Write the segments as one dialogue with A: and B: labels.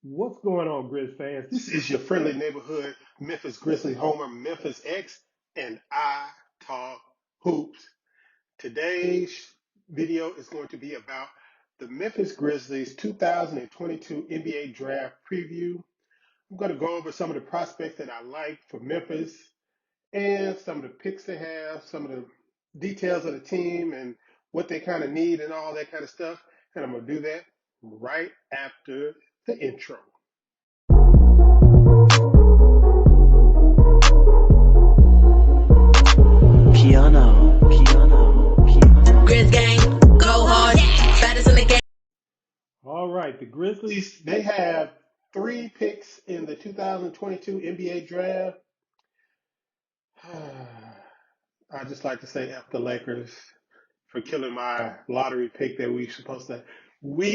A: What's going on, Grizz fans? This is your friendly neighborhood Memphis Grizzlies homer, Memphis X, and I talk hoops. Today's video is going to be about the Memphis Grizzlies 2022 NBA Draft preview. I'm going to go over some of the prospects that I like for Memphis and some of the picks they have, some of the details of the team and what they kind of need and all that kind of stuff. And I'm going to do that right after the intro. KeyAno.
B: Grizz gang, go hard, baddest in the game.
A: All right, the Grizzlies, they have 3 picks in the 2022 NBA draft. I just like to say F the Lakers for killing my lottery pick that we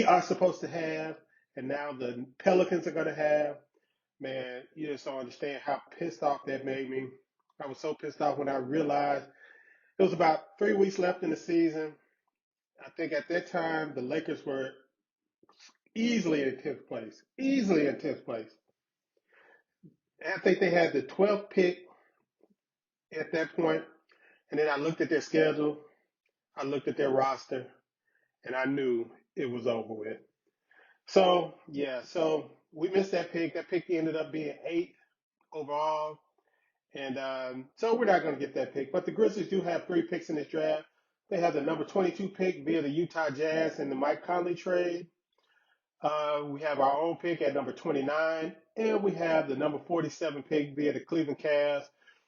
A: are supposed to have, and now the Pelicans are going to have. Man, you just don't understand how pissed off that made me. I was so pissed off when I realized it was about 3 weeks left in the season. I think at that time the Lakers were easily in 10th place. Easily in 10th place. I think they had the 12th pick at that point, and then I looked at their schedule, I looked at their roster, and I knew it was over with. So, yeah, so we missed that pick. That pick ended up being 8th overall, and so we're not going to get that pick. But the Grizzlies do have 3 picks in this draft. They have the number 22 pick via the Utah Jazz in the Mike Conley trade. We have our own pick at number 29, and we have the number 47 pick via the Cleveland Cavs,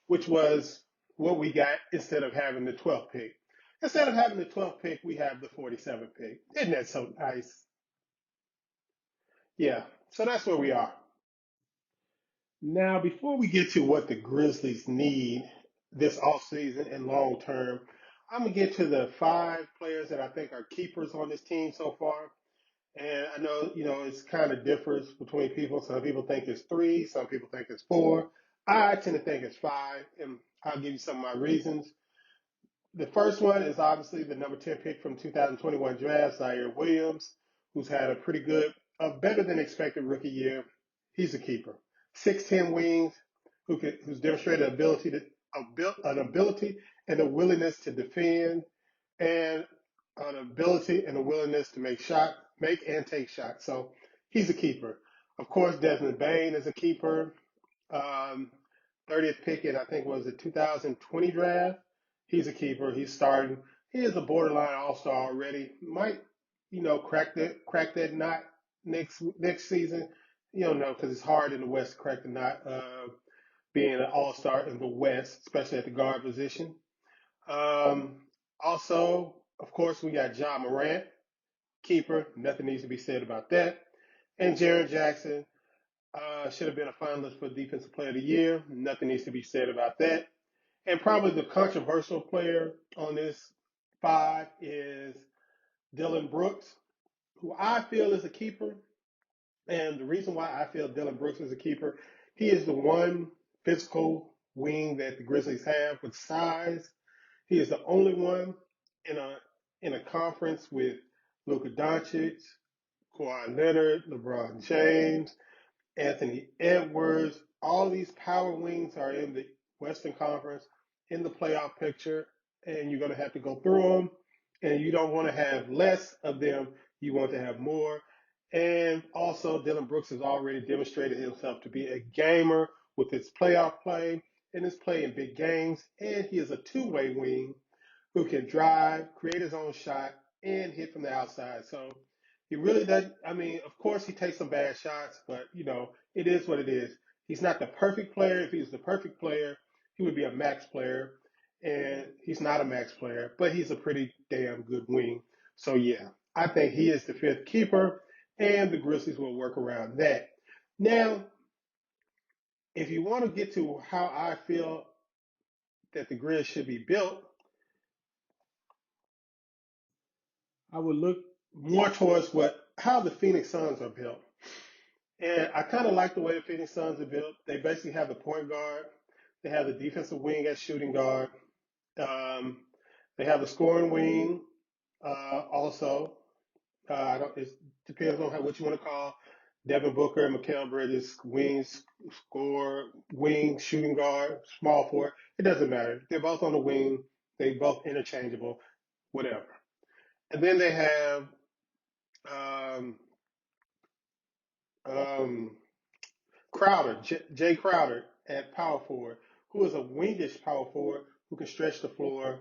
A: which was what we got instead of having the 12th pick. Instead of having the 12th pick, we have the 47th pick. Isn't that so nice? Yeah, so that's where we are. Now, before we get to what the Grizzlies need this offseason and long term, I'm going to get to the 5 players that I think are keepers on this team so far. And I know, it's kind of differs between people. Some people think it's 3, some people think it's 4. I tend to think it's 5, and I'll give you some of my reasons. The first one is obviously the number 10 pick from 2021 draft, Zaire Williams, who's had a better than expected rookie year. He's a keeper. 6'10" wings, who's demonstrated an ability and a willingness to defend, and an ability and a willingness to make and take shots. So he's a keeper. Of course, Desmond Bain is a keeper. Um, 30th pick in, I think, was the 2020 draft. He's a keeper. He's starting. He is a borderline all-star already. Might, crack that knot next season. You don't know because it's hard in the West to crack the knot. Being an all-star in the West, especially at the guard position. Um, Also, of course, we got John Morant, keeper. Nothing needs to be said about that. And Jaren Jackson should have been a finalist for Defensive Player of the Year. Nothing needs to be said about that. And probably the controversial player on this 5 is Dylan Brooks, who I feel is a keeper. And the reason why I feel Dylan Brooks is a keeper, he is the one physical wing that the Grizzlies have with size. He is the only one in a conference with Luka Doncic, Kawhi Leonard, LeBron James, Anthony Edwards. All these power wings are in the Western Conference in the playoff picture, and you're going to have to go through them. And you don't want to have less of them, you want to have more. And also, Dylan Brooks has already demonstrated himself to be a gamer with his playoff play and his play in big games. And he is a two-way wing who can drive, create his own shot, and hit from the outside. So he really does. I mean, of course, he takes some bad shots, but it is what it is. He's not the perfect player. If he was the perfect player, he would be a max player, and he's not a max player, but he's a pretty damn good wing. So yeah, I think he is the 5th keeper, and the Grizzlies will work around that. Now, if you want to get to how I feel that the Grizz should be built, I would look more towards how the Phoenix Suns are built. And I kind of like the way the Phoenix Suns are built. They basically have the point guard, they have the defensive wing at shooting guard, um, they have the scoring wing also. I don't. It depends on what you want to call Devin Booker and Mikal Bridges, wings, score, wing, shooting guard, small forward. It doesn't matter. They're both on the wing. They both interchangeable, whatever. And then they have um, um, Crowder, Jay Crowder at power forward, who is a wingish power forward who can stretch the floor,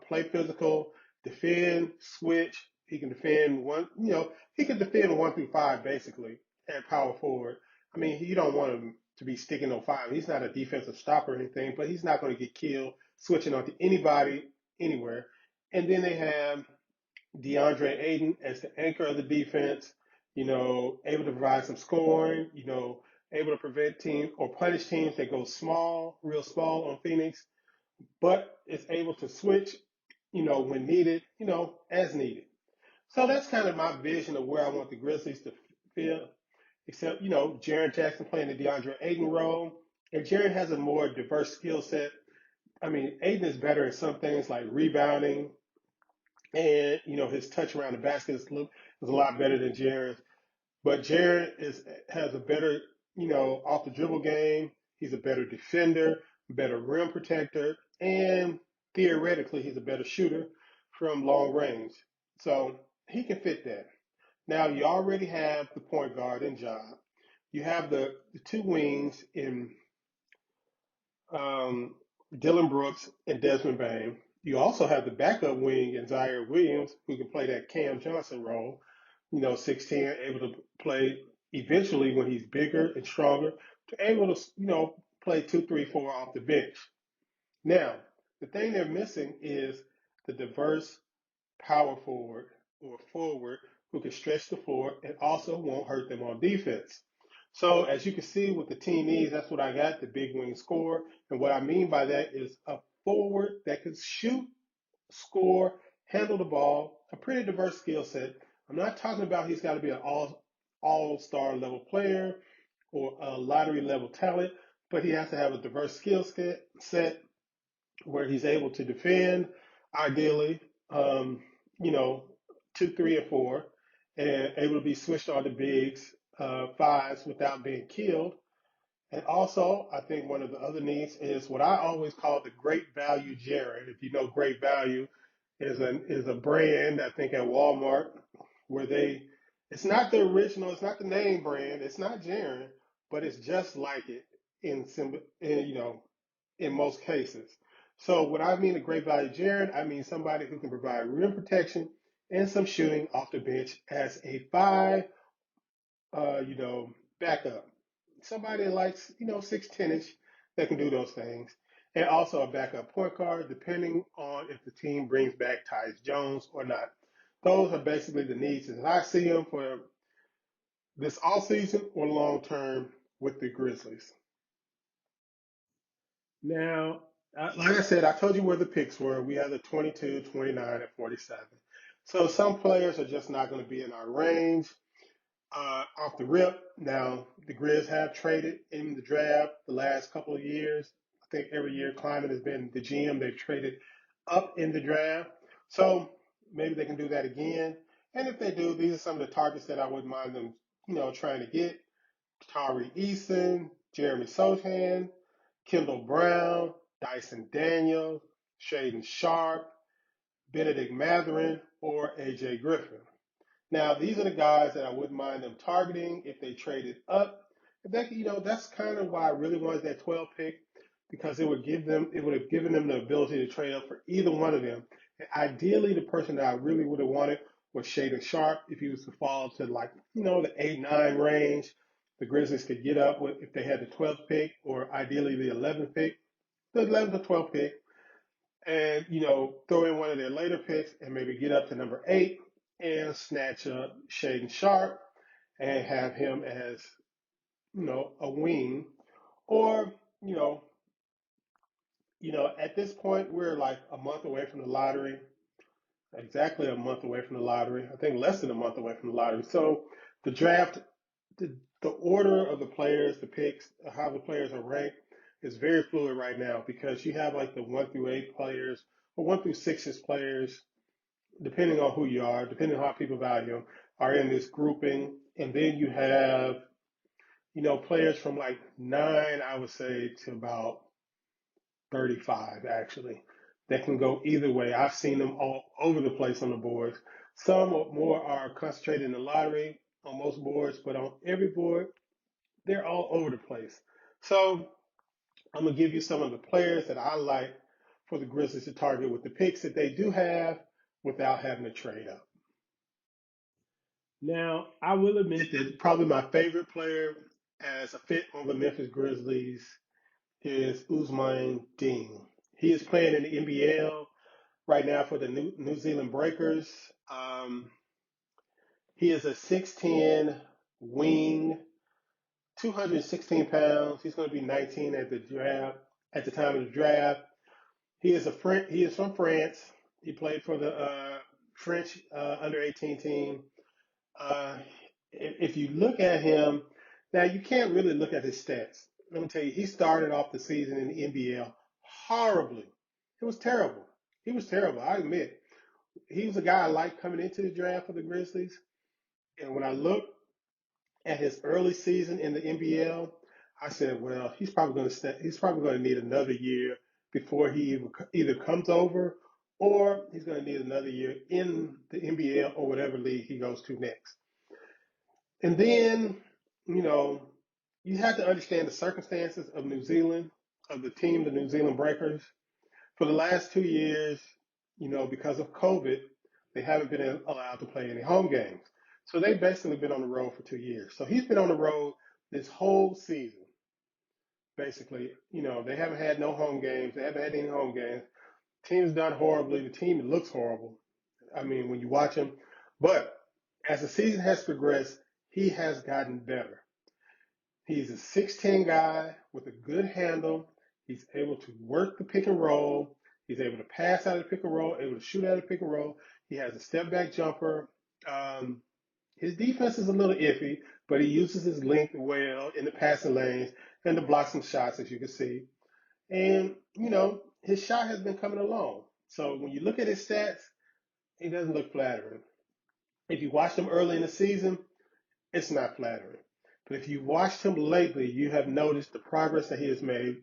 A: play physical, defend, switch. He can defend one, he can defend 1 through 5 basically at power forward. I mean, you don't want him to be sticking on 5. He's not a defensive stopper or anything, but he's not going to get killed switching onto anybody, anywhere. And then they have DeAndre Ayton as the anchor of the defense, able to provide some scoring, able to prevent teams or punish teams that go small, real small on Phoenix, but is able to switch, when needed, as needed. So that's kind of my vision of where I want the Grizzlies to feel, except, Jaren Jackson playing the DeAndre Ayton role. And Jaren has a more diverse skill set. I mean, Ayton is better at some things like rebounding, and his touch around the basket is a lot better than Jaren's. But Jaren has a better off the dribble game. He's a better defender, better rim protector, and theoretically he's a better shooter from long range. So he can fit that. Now you already have the point guard in Job. You have the two wings in um, Dylan Brooks and Desmond Bain. You also have the backup wing in Zaire Williams, who can play that Cam Johnson role, 6'10", able to play eventually when he's bigger and stronger, to able to, play 2, 3, 4 off the bench. Now, the thing they're missing is the diverse power forward or forward who can stretch the floor and also won't hurt them on defense. So as you can see with the team needs, that's what I got, the big wing score. And what I mean by that is a forward that can shoot, score, handle the ball, a pretty diverse skill set. I'm not talking about he's got to be an all-star level player or a lottery level talent, but he has to have a diverse skill set where he's able to defend, ideally, um, you know, 2, 3, and 4, and able to be switched on to bigs, fives without being killed. And also, I think one of the other needs is what I always call the great value Jared. If you know, great value is a brand, I think, at Walmart where it's not the original, it's not the name brand, it's not Jared, but it's just like it in most cases. So what I mean a great value Jared, I mean somebody who can provide rim protection and some shooting off the bench as a 5, backup. Somebody likes, 6'10" that can do those things. And also a backup point guard, depending on if the team brings back Tyus Jones or not. Those are basically the needs as I see them for this off season or long term with the Grizzlies. Now, like I said, I told you where the picks were. We had the 22, 29, and 47. So some players are just not going to be in our range. Off the rip, now the Grizz have traded in the draft the last couple of years. I think every year Climate has been the GM. They've traded up in the draft. So maybe they can do that again. And if they do, these are some of the targets that I wouldn't mind them, trying to get. Tari Eason, Jeremy Sochan, Kendall Brown, Dyson Daniels, Shaden Sharp, Benedict Matherin, or AJ Griffin. Now, these are the guys that I wouldn't mind them targeting if they traded up. If that, that's kind of why I really wanted that 12 pick, because it would have given them the ability to trade up for either one of them. And ideally, the person that I really would have wanted was Shaden Sharp. If he was to fall to the 8, 9 range, the Grizzlies could get up with if they had the 12th pick, or ideally the 11th pick, the 11th or 12th pick, and throw in one of their later picks and maybe get up to number 8 and snatch up Shaden Sharp and have him as a wing. Or at this point we're like a month away from the lottery, exactly a month away from the lottery. I think less than a month away from the lottery. So the draft, the order of the players, the picks, how the players are ranked is very fluid right now because you have like the 1 through 8 players or 1 through 6 players, depending on who you are, depending on how people value them, are in this grouping. And then you have, players from like 9, I would say, to about 35, actually, that can go either way. I've seen them all over the place on the boards. Some more are concentrated in the lottery on most boards, but on every board, they're all over the place. So I'm going to give you some of the players that I like for the Grizzlies to target with the picks that they do have without having to trade up. Now, I will admit that probably my favorite player as a fit on the Memphis Grizzlies is Usman Ding. He is playing in the NBL right now for the New Zealand Breakers. He is a 6'10 wing, 216 pounds. He's going to be 19 at the draft. At the time of the draft, he is from France. He played for the French under 18 team. Uh, if you look at him, now you can't really look at his stats. Let me tell you, he started off the season in the NBL horribly. It was terrible. He was terrible, I admit. He was a guy I liked coming into the draft for the Grizzlies. And when I looked at his early season in the NBL, I said, well, he's probably going to need another year before he either comes over or he's going to need another year in the NBL or whatever league he goes to next. And then, you know, you have to understand the circumstances of New Zealand, of the team, the New Zealand Breakers. For the last 2 years, because of COVID, they haven't been allowed to play any home games. So they've basically been on the road for 2 years. So he's been on the road this whole season. Basically, they haven't had no home games. They haven't had any home games. Team's done horribly. The team looks horrible. I mean, when you watch him. But as the season has progressed, he has gotten better. He's a 6'10 guy with a good handle. He's able to work the pick and roll. He's able to pass out of the pick and roll, able to shoot out of the pick and roll. He has a step back jumper. Um, his defense is a little iffy, but he uses his length well in the passing lanes and to block some shots, as you can see. And, his shot has been coming along. So when you look at his stats, he doesn't look flattering. If you watched him early in the season, it's not flattering. But if you've watched him lately, you have noticed the progress that he has made.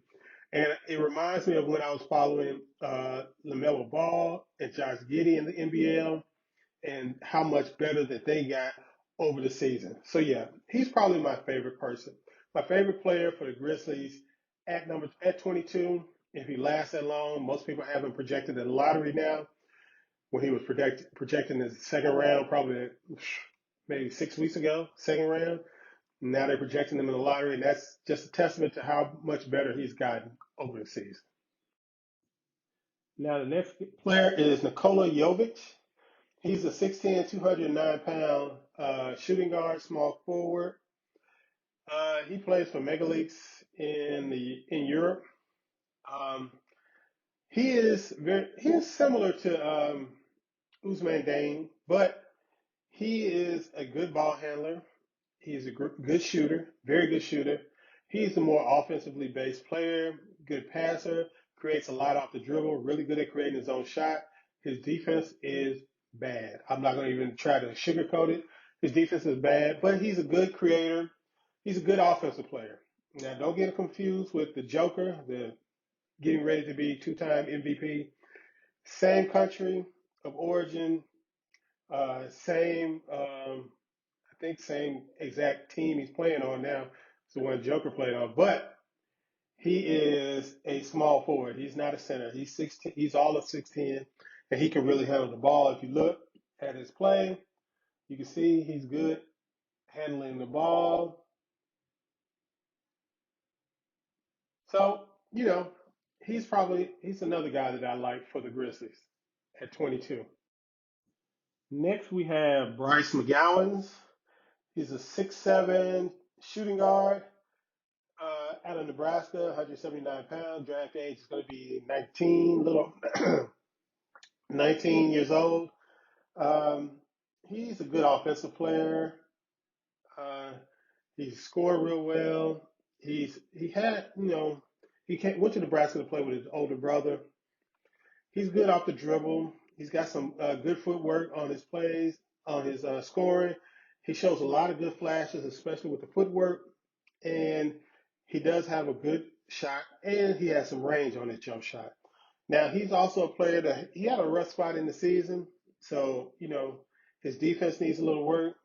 A: And it reminds me of when I was following LaMelo Ball and Josh Giddey in the NBL and how much better that they got over the season. So, yeah, he's probably my favorite person. My favorite player for the Grizzlies at 22. If he lasts that long, most people have him projected in the lottery now. When he was projecting his second round, probably maybe 6 weeks ago, second round. Now they're projecting him in the lottery, and that's just a testament to how much better he's gotten over the season. Now the next player is Nikola Jovic. He's a 6'10", 209-pound shooting guard, small forward. He plays for Mega Leagues in Europe. Um, he is similar to Usman Dane, but he is a good ball handler. He's a good shooter, very good shooter. He's a more offensively based player, good passer, creates a lot off the dribble, really good at creating his own shot. His defense is bad. I'm not going to even try to sugarcoat it. His defense is bad, but he's a good creator. He's a good offensive player. Now, don't get confused with the Joker, the getting ready to be two-time MVP. Same country of origin, same I think same exact team he's playing on now. It's the one Joker played on, but he is a small forward. He's not a center. He's 16. He's all of 6'10", and he can really handle the ball. If you look at his play, you can see he's good handling the ball. So he's another guy that I like for the Grizzlies at 22. Next we have Bryce McGowens. He's a 6'7" shooting guard. Out of Nebraska, 179 pounds. Draft age is going to be 19, little 19 years old. Um, he's a good offensive player. Uh, he scored real well. He had went to Nebraska to play with his older brother. He's good off the dribble. He's got some good footwork on his plays, on his scoring, He shows a lot of good flashes, especially with the footwork, and he does have a good shot, and he has some range on his jump shot. Now he's also a player that he had a rough spot in the season, so his defense needs a little work.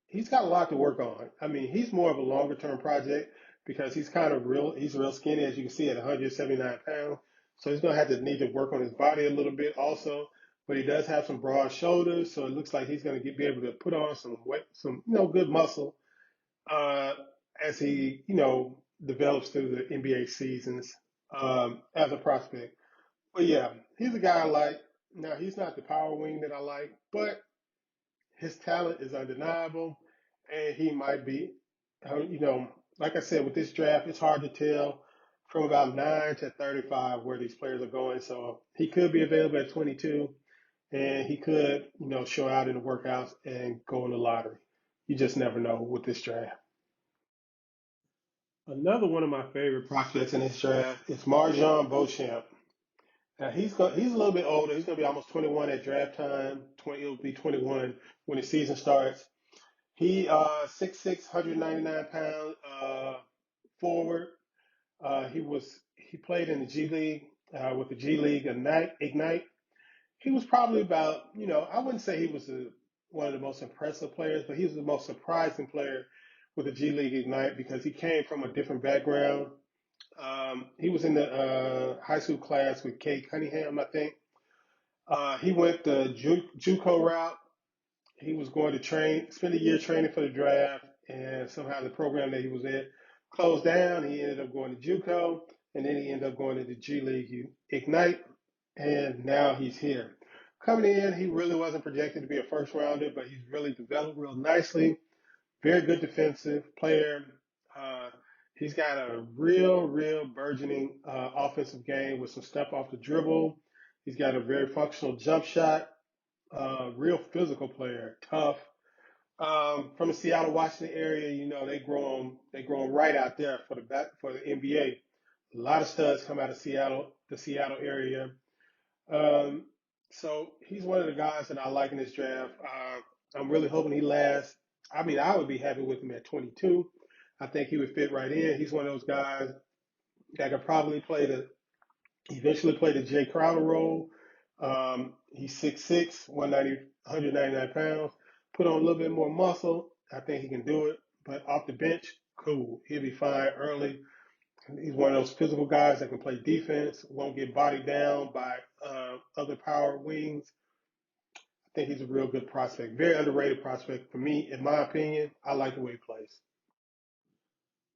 A: He's got a lot to work on. I mean, he's more of a longer term project because he's kind of real. He's real skinny, as you can see, at 179 pounds. So he's going to have to need to work on his body a little bit also. But he does have some broad shoulders, so it looks like he's going to be able to put on some weight, some good muscle uh, as he develops through the NBA seasons as a prospect. But yeah, he's a guy I like. Now he's not the power wing that I like, but his talent is undeniable, and he might be, like I said, with this draft, it's hard to tell from about 9 to 35 where these players are going. So he could be available at 22, and he could, show out in the workouts and go in the lottery. You just never know with this draft. Another one of my favorite prospects in this draft is Marjon Beauchamp. Now he's a little bit older. He's going to be almost 21 at draft time. He'll be 21 when the season starts. He 6'6", 199 pound forward. He played in the G League with the G League Ignite. He was probably about I wouldn't say he was one of the most impressive players, but he was the most surprising player with the G League Ignite because he came from a different background. He was in the high school class with Kay Cunningham, I think. He went the JUCO route. He was going to spend a year training for the draft, and somehow the program that he was in closed down. He ended up going to JUCO, and then he ended up going to the G League Ignite, and now he's here. Coming in, he really wasn't projected to be a first rounder, but he's really developed real nicely. Very good defensive player. Uh, he's got a real burgeoning offensive game with some step off the dribble. He's got a very functional jump shot. Real physical player, tough. From the Seattle, Washington area, they grow 'em right out there for the NBA. A lot of studs come out of Seattle, the Seattle area. Um, so he's one of the guys that I like in this draft. I'm really hoping he lasts. I mean, I would be happy with him at 22. I think he would fit right in. He's one of those guys that could probably eventually play the Jay Crowder role. He's 6'6", 199 pounds. Put on a little bit more muscle. I think he can do it. But off the bench, cool. He'll be fine early. He's one of those physical guys that can play defense, won't get bogged down by other power wings. I think he's a real good prospect. Very underrated prospect for me, in my opinion. I like the way he plays.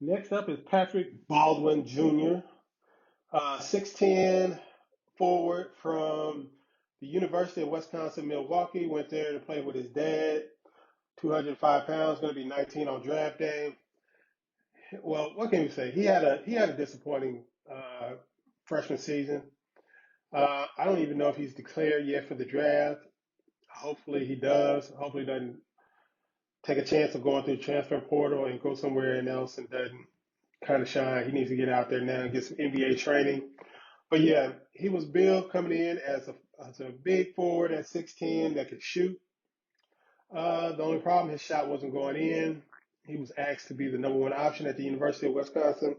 A: Next up is Patrick Baldwin Jr., 6'10", forward from the University of Wisconsin-Milwaukee. Went there to play with his dad. 205 pounds, going to be 19 on draft day. Well, what can you say? He had a disappointing freshman season. I don't even know if he's declared yet for the draft. Hopefully he does. Hopefully he doesn't take a chance of going through the transfer portal and go somewhere else and doesn't kind of shine. He needs to get out there now and get some NBA training. But yeah, he was billed coming in as a big forward at 6'10" that could shoot. The only problem, his shot wasn't going in. He was asked to be the number one option at the University of Wisconsin,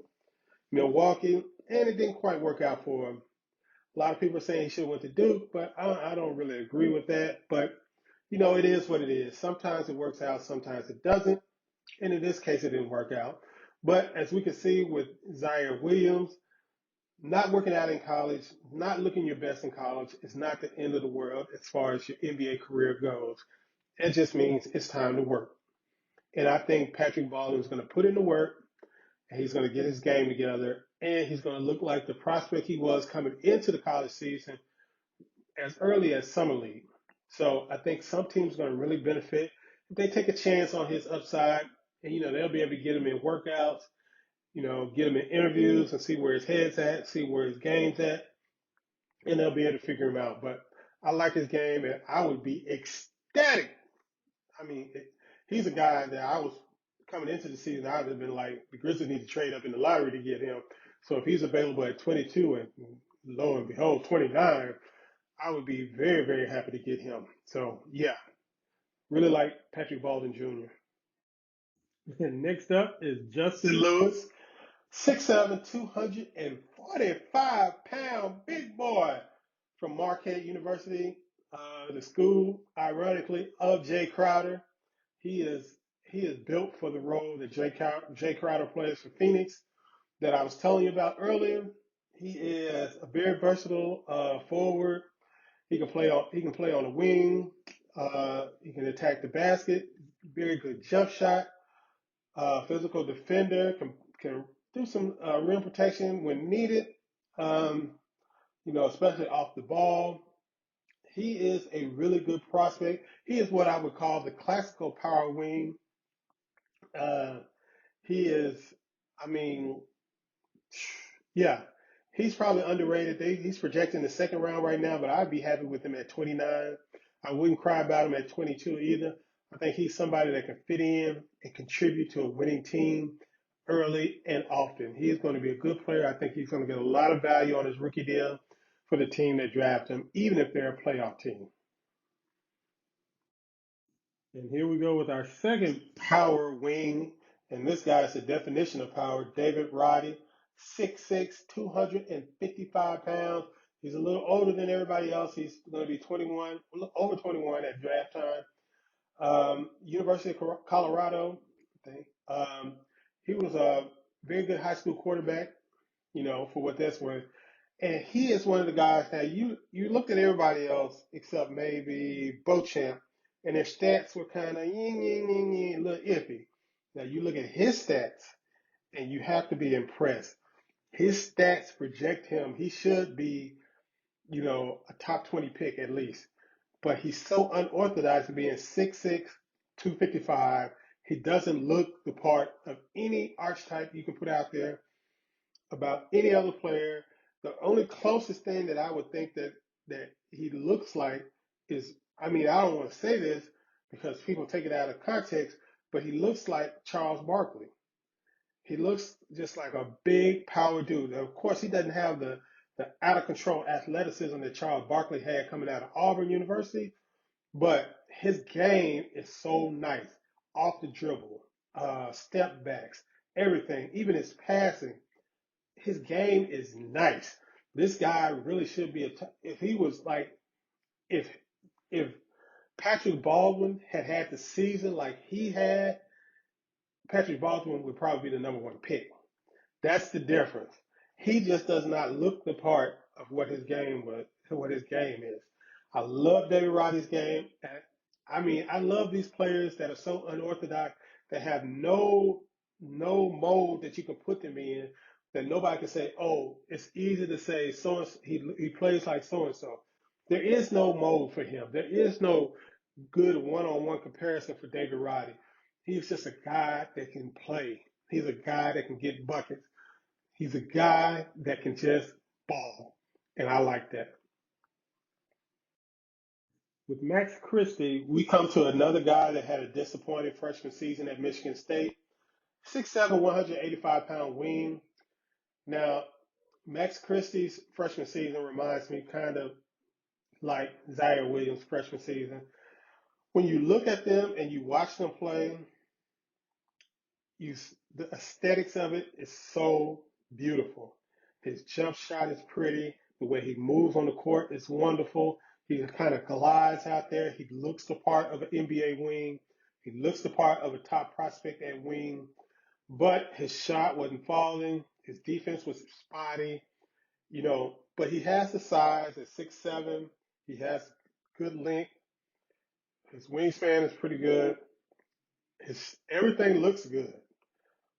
A: Milwaukee, and it didn't quite work out for him. A lot of people are saying he should have went to Duke, but I don't really agree with that. But it is what it is. Sometimes it works out, sometimes it doesn't. And in this case, it didn't work out. But as we can see with Zaire Williams, not working out in college, not looking your best in college is not the end of the world as far as your NBA career goes. It just means it's time to work. And I think Patrick Baldwin is going to put in the work, and he's going to get his game together, and he's going to look like the prospect he was coming into the college season as early as summer league. So I think some teams are going to really benefit if they take a chance on his upside, and they'll be able to get him in workouts, get him in interviews and see where his head's at, see where his game's at, and they'll be able to figure him out. But I like his game, and I would be ecstatic. I mean, he's a guy that I was coming into the season. I'd have been like, the Grizzlies need to trade up in the lottery to get him. So if he's available at 22 and lo and behold 29, I would be very happy to get him. So yeah, Really like Patrick Baldwin Jr. And next up is Justin Lewis, 6'7", 245-pound big boy from Marquette University, the school, ironically, of Jay Crowder. He is he is built for the role that Jay Crowder plays for Phoenix that I was telling you about earlier. He is a very versatile forward. He can play on the wing. He can attack the basket. Very good jump shot. Physical defender. Can do some rim protection when needed. Um, especially off the ball. He is a really good prospect. He is what I would call the classical power wing. Uh, he is, I mean, yeah, he's probably underrated. He's projecting the second round right now, but I'd be happy with him at 29. I wouldn't cry about him at 22 either. I think he's somebody that can fit in and contribute to a winning team early and often. He's going to be a good player. I think he's going to get a lot of value on his rookie deal for the team that draft him, even if they're a playoff team. And here we go with our second power wing. And this guy is the definition of power, David Roddy, 6'6", 255 pounds. He's a little older than everybody else. He's going to be 21, over 21 at draft time. University of Colorado, I think. He was a very good high school quarterback, for what that's worth. And he is one of the guys that you looked at everybody else except maybe Beauchamp, and their stats were kind of a little iffy. Now you look at his stats, and you have to be impressed. His stats project him. He should be, a top 20 pick at least. But he's so unorthodox being 6'6", 255. He doesn't look the part of any archetype you can put out there about any other player. The only closest thing that I would think that he looks like is, I mean, I don't want to say this because people take it out of context, but he looks like Charles Barkley. He looks just like a big power dude. Of course, he doesn't have the out of control athleticism that Charles Barkley had coming out of Auburn University, but his game is so nice. Off the dribble, step backs, everything, even his passing, his game is nice. This guy really should be if he was like if if Patrick Baldwin had had the season like he had, Patrick Baldwin would probably be the number one pick. That's the difference. He just does not look the part of what his game is. I love David Roddy's game. I mean, I love these players that are so unorthodox that have no mold that you can put them in. That nobody can say, oh, it's easy to say so and he plays like so and so. There is no mold for him. There is no good one-on-one comparison for David Roddy. He's just a guy that can play. He's a guy that can get buckets. He's a guy that can just ball, and I like that. With Max Christie, we come to another guy that had a disappointing freshman season at Michigan State. 6'7", 185-pound wing. Now, Max Christie's freshman season reminds me kind of like Zaire Williams' freshman season. When you look at them and you watch them play, you the aesthetics of it is so beautiful. His jump shot is pretty. The way he moves on the court is wonderful. He kind of glides out there. He looks the part of an NBA wing. He looks the part of a top prospect at wing. But his shot wasn't falling. His defense was spotty, But he has the size at 6'7". He has good length. His wingspan is pretty good. His everything looks good,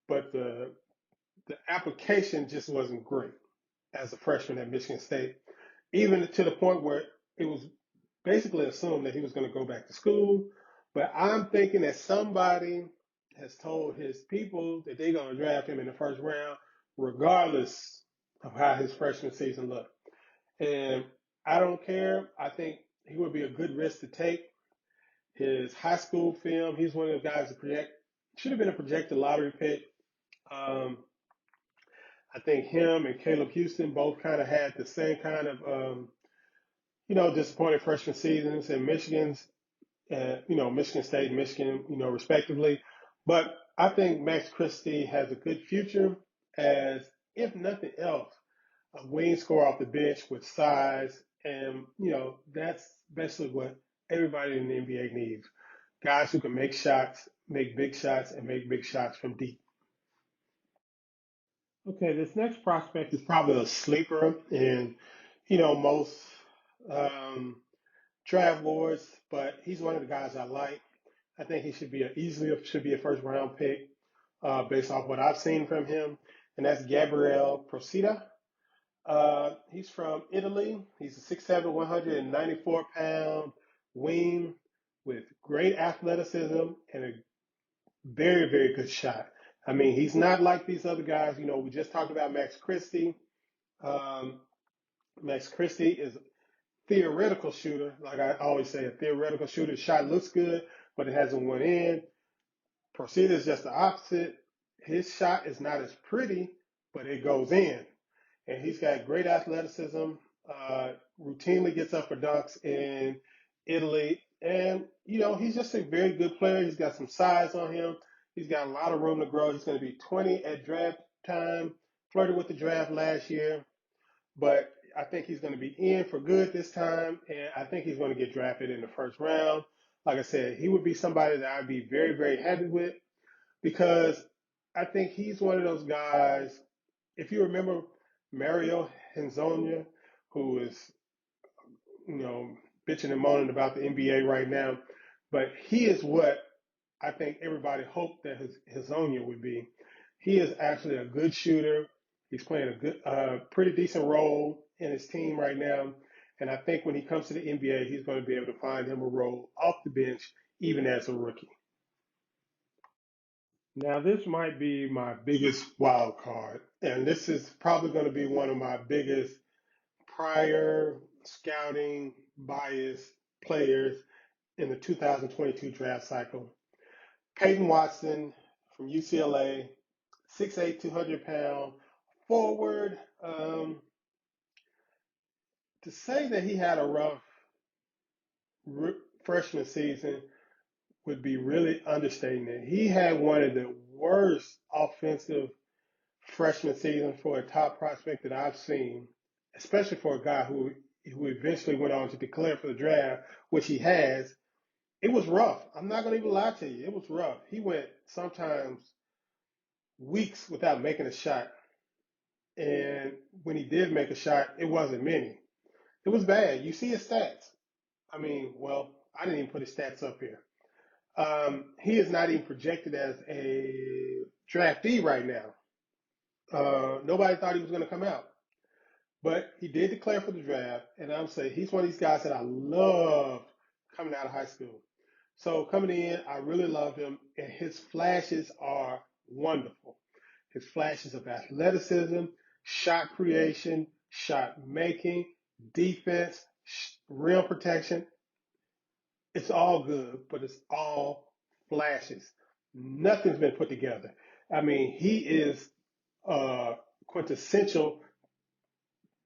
A: but the application just wasn't great as a freshman at Michigan State, even to the point where it was basically assumed that he was going to go back to school. But I'm thinking that somebody has told his people that they're going to draft him in the first round, regardless of how his freshman season looked. And I don't care. I think he would be a good risk to take. His high school film, he's one of the guys that should have been a projected lottery pick. Um, I think him and Caleb Houston both kind of had the same kind of, disappointing freshman seasons. And Michigan's Michigan State, Michigan, respectively. But I think Max Christie has a good future as, if nothing else, a wing scorer off the bench with size. And, that's basically what everybody in the NBA needs. Guys who can make shots, make big shots, and make big shots from deep. Okay, this next prospect is probably a sleeper in, most um, draft boards, but he's one of the guys I like. I think he should be a first round pick based off what I've seen from him, and that's Gabriel Procida. He's from Italy. He's a 6'7", 194-pound wing with great athleticism and a very, very good shot. I mean, he's not like these other guys. We just talked about Max Christie. Um, Max Christie is a theoretical shooter. Like I always say, a theoretical shooter. The shot looks good, but it hasn't went in. Procida is just the opposite. His shot is not as pretty, but it goes in. And he's got great athleticism. Routinely gets up for dunks in Italy, and he's just a very good player. He's got some size on him. He's got a lot of room to grow. He's going to be 20 at draft time. Flirted with the draft last year, but I think he's going to be in for good this time, and I think he's going to get drafted in the first round. Like I said, he would be somebody that I'd be very, very happy with because I think he's one of those guys. If you remember Mario Hezonja, who is, you know, bitching and moaning about the NBA right now, but he is what I think everybody hoped that Hezonja would be. He is actually a good shooter. He's playing a good, pretty decent role in his team right now. And I think when he comes to the NBA, he's going to be able to find him a role off the bench, even as a rookie. Now, this might be my biggest wild card, and this is probably going to be one of my biggest prior scouting bias players in the 2022 draft cycle. Peyton Watson from UCLA, 6'8", 200-pound forward. To say that he had a rough freshman season would be really understating it. He had one of the worst offensive freshman season for a top prospect that I've seen, especially for a guy who eventually went on to declare for the draft, which he has. It was rough. I'm not going to even lie to you. It was rough. He went sometimes weeks without making a shot. And when he did make a shot, it wasn't many. It was bad. You see his stats. I mean, well, I didn't even put his stats up here. He is not even projected as a draftee right now. Nobody thought he was going to come out. But he did declare for the draft, and I'm saying he's one of these guys that I loved coming out of high school. So coming in, I really loved him, and his flashes are wonderful. His flashes of athleticism, shot creation, shot making, defense, rim protection. It's all good, but it's all flashes. Nothing's been put together. I mean, he is quintessential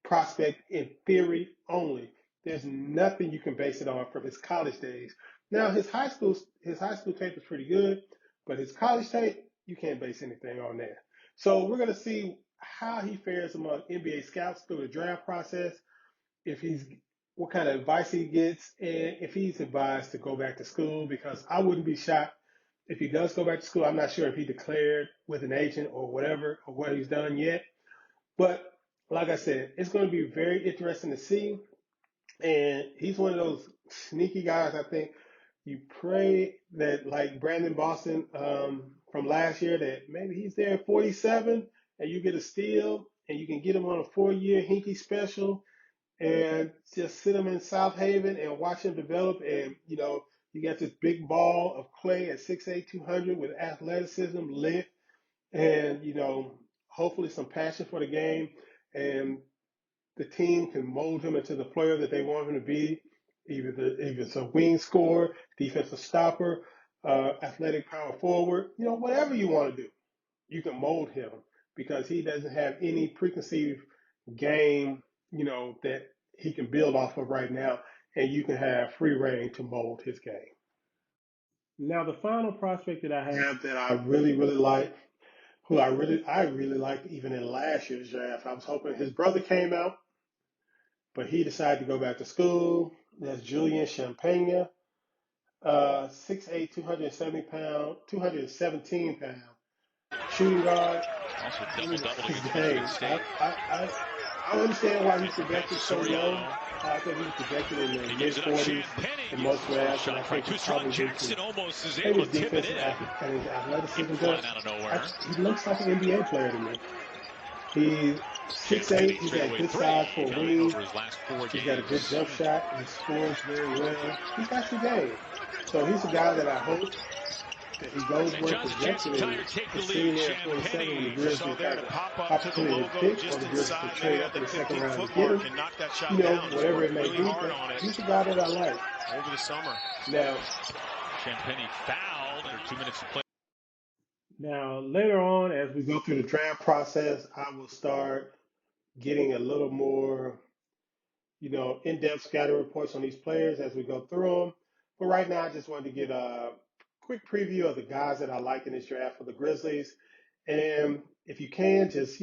A: prospect in theory only. There's nothing you can base it on from his college days. Now his high school tape is pretty good, but his college tape you can't base anything on there. So we're gonna see how he fares among NBA scouts through the draft process. If he's what kind of advice he gets, and if he's advised to go back to school, because I wouldn't be shocked if he does go back to school. I'm not sure if he declared with an agent or whatever or what he's done yet. But like I said, it's going to be very interesting to see. And he's one of those sneaky guys. I think you pray that, like Brandon Boston from last year, that maybe he's there at 47 and you get a steal and you can get him on a 4-year Hinkie special and just sit him in South Haven and watch him develop. And, you got this big ball of clay at 6'8", 200 with athleticism, length, and hopefully some passion for the game, and the team can mold him into the player that they want him to be. If it's a wing scorer, defensive stopper, athletic power forward, whatever you want to do, you can mold him because he doesn't have any preconceived game, that he can build off of right now, and you can have free reign to mold his game. Now, the final prospect that I have that I really, really like, who I really liked even in last year's draft. I was hoping his brother came out, but he decided to go back to school. That's Julian Champagne, 6'8", 270 pound, 217 pound shooting guard.
C: Also
A: Let me look
C: double-double
A: at his
C: against Michigan
A: game.
C: State.
A: I understand why he's
C: Back to
A: projected so low.
C: Soriano.
A: I think he's projected in the
C: He
A: mid
C: gives it up.
A: 40s
C: Champagne
A: in
C: gets
A: most
C: his first
A: drafts, and I
C: shot try.
A: think
C: Too
A: it's
C: strong.
A: probably due to
C: Jackson almost is
A: maybe
C: able
A: his
C: to tip it
A: defensive
C: in.
A: and his athleticism.
C: Came flying out of nowhere.
A: He looks like an NBA player to me. He's
C: Champagne
A: 6'8". He's got
C: straightaway
A: good
C: three.
A: size for a
C: Counting
A: wing.
C: over his last 4
A: He's got a good
C: games.
A: jump shot. He scores very well. He's got some game. So he's a guy that I hope that he goes
C: And
A: where
C: John's a chance to
A: projected
C: tie
A: and
C: or take the
A: is sitting
C: lead.
A: there at 27 when the
D: Champagne, you saw
A: Grizzlies
D: there
A: have
D: to
A: the
D: pop up to the
A: opportunity to
D: logo
A: pick or
D: just
A: the Grizzlies
D: inside,
A: to
D: maybe
A: trade
D: at
A: up in
D: the
A: the second round to
D: 15-foot
A: get
D: mark
A: him.
D: and knock that shot down. He's
A: Whatever it
D: worked
A: may
D: really
A: be,
D: hard
A: but
D: on it
A: he's a guy that I like.
D: over the summer.
A: Now,
C: Champagne fouled under 2 minutes to play.
A: now later on, as we go through the draft process, I will start getting a little more in-depth scouting reports on these players as we go through them. But right now, I just wanted to get a quick preview of the guys that I like in this draft for the Grizzlies. And if you can, just,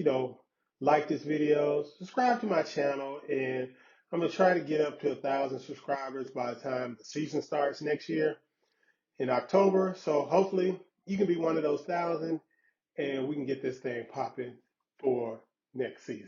A: like this video, subscribe to my channel, and I'm going to try to get up to 1,000 subscribers by the time the season starts next year in October. So hopefully you can be one of those 1,000, and we can get this thing popping for next season.